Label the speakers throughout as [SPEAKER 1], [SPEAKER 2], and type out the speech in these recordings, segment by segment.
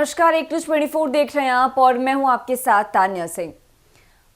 [SPEAKER 1] नमस्कार, एक न्यूज 24 देख रहे हैं आप और मैं हूं आपके साथ तान्या सिंह।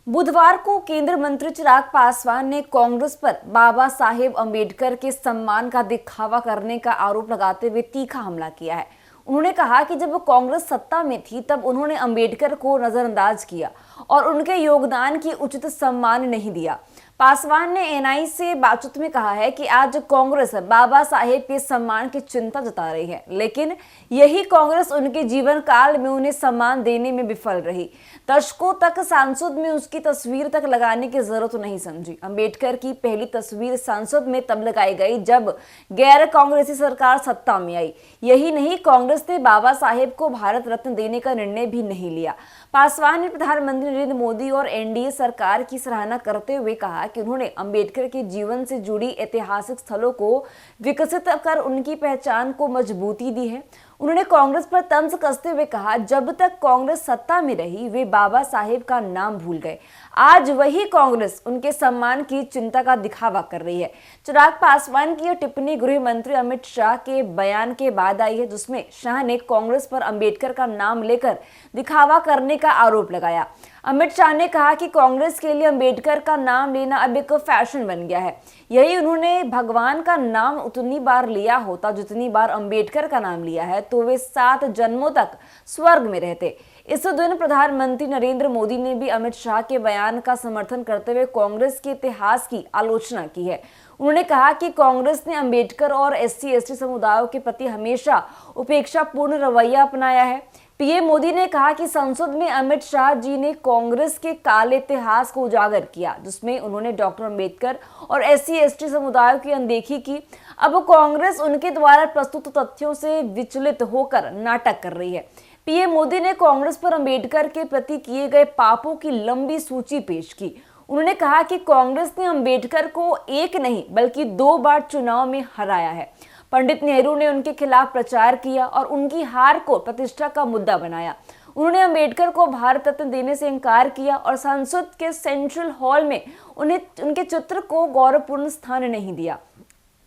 [SPEAKER 1] बुधवार को केंद्रीय मंत्री चिराग पासवान ने कांग्रेस पर बाबा साहेब अंबेडकर के सम्मान का दिखावा करने का आरोप लगाते हुए तीखा हमला किया है। उन्होंने कहा कि जब कांग्रेस सत्ता में थी तब उन्होंने अंबेडकर को नजरअंदाज किया और उनके योगदान की उचित सम्मान नहीं दिया। पासवान ने एनआई से बातचीत में कहा है कि आज कांग्रेस बाबा साहेब के सम्मान की चिंता जता रही है, लेकिन यही कांग्रेस उनके जीवन काल में उन्हें सम्मान देने में विफल रही। दशकों तक संसद में उसकी तस्वीर तक लगाने की जरूरत नहीं समझी। अंबेडकर की पहली तस्वीर संसद में तब लगाई गई जब गैर कांग्रेसी सरकार सत्ता में आई। यही नहीं, कांग्रेस ने बाबा साहेब को भारत रत्न देने का निर्णय भी नहीं लिया। पासवान ने प्रधानमंत्री नरेंद्र मोदी और एनडीए सरकार की सराहना करते हुए कहा कि उन्होंने अंबेडकर के जीवन से जुड़ी ऐतिहासिक स्थलों को विकसित कर उनकी पहचान को मजबूती दी है। उन्होंने कांग्रेस पर तंज कसते हुए कहा, जब तक कांग्रेस सत्ता में रही वे बाबा साहेब का नाम भूल गए। आज वही कांग्रेस उनके सम्मान की चिंता का दिखावा कर रही है। चिराग पासवान की यह टिप्पणी गृह मंत्री अमित शाह के बयान के बाद आई है, जिसमें शाह ने कांग्रेस पर अंबेडकर का नाम लेकर दिखावा करने का आरोप लगाया। अमित शाह ने कहा कि कांग्रेस के लिए अंबेडकर का नाम लेना अब एक फैशन बन गया है। यही उन्होंने भगवान का नाम उतनी बार लिया होता जितनी बार अंबेडकर का नाम लिया है तो वे 7 जन्मों तक स्वर्ग में रहते। इस दिन प्रधानमंत्री नरेंद्र मोदी ने भी अमित शाह के बयान का समर्थन करते हुए कांग्रेस के इतिहास की आलोचना की है। उन्होंने कहा कि कांग्रेस ने अंबेडकर और SC/ST समुदायों के प्रति हमेशा उपेक्षापूर्ण रवैया अपनाया है। पीएम मोदी ने कहा कि संसद में अमित शाह जी ने कांग्रेस के काले इतिहास को उजागर किया, जिसमें उन्होंने डॉक्टर अंबेडकर और SC/ST समुदायों की अनदेखी की। अब कांग्रेस उनके द्वारा प्रस्तुत तथ्यों से विचलित होकर नाटक कर रही है। पीएम मोदी ने कांग्रेस पर अंबेडकर के प्रति किए गए पापों की लंबी सूची पेश की। उन्होंने कहा कि कांग्रेस ने अंबेडकर को एक नहीं बल्कि 2 बार चुनाव में हराया है। पंडित नेहरू ने उनके खिलाफ प्रचार किया और उनकी हार को प्रतिष्ठा का मुद्दा बनाया। उन्होंने अंबेडकर को भारत रत्न देने से इनकार किया और संसद के सेंट्रल हॉल में उनके चित्र को गौरवपूर्ण स्थान नहीं दिया।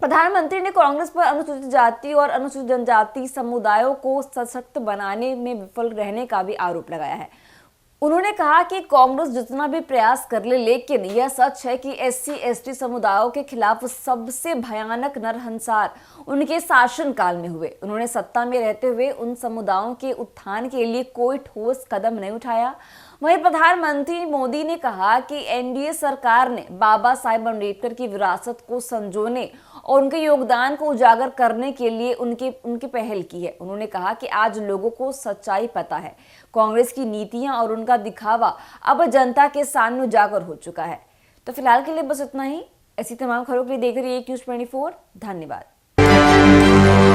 [SPEAKER 1] प्रधानमंत्री ने कांग्रेस पर अनुसूचित जाति और अनुसूचित जनजाति समुदायों को सशक्त बनाने में विफल रहने का भी आरोप लगाया है। उन्होंने कहा कि कांग्रेस जितना भी प्रयास कर ले, लेकिन यह सच है कि SC/ST समुदायों के खिलाफ सबसे भयानक नरसंहार उनके शासनकाल में हुए। उन्होंने सत्ता में रहते हुए उन समुदायों के उत्थान के लिए कोई ठोस कदम नहीं उठाया। वहीं प्रधानमंत्री मोदी ने कहा कि एनडीए सरकार ने बाबा साहेब अम्बेडकर की विरासत को संजोने और उनके योगदान को उजागर करने के लिए उनकी पहल की है। उन्होंने कहा कि आज लोगों को सच्चाई पता है। कांग्रेस की नीतियां और उनका दिखावा अब जनता के सामने उजागर हो चुका है। तो फिलहाल के लिए बस इतना ही। ऐसी तमाम खबरों के लिए देख रहिए न्यूज़ 24। धन्यवाद।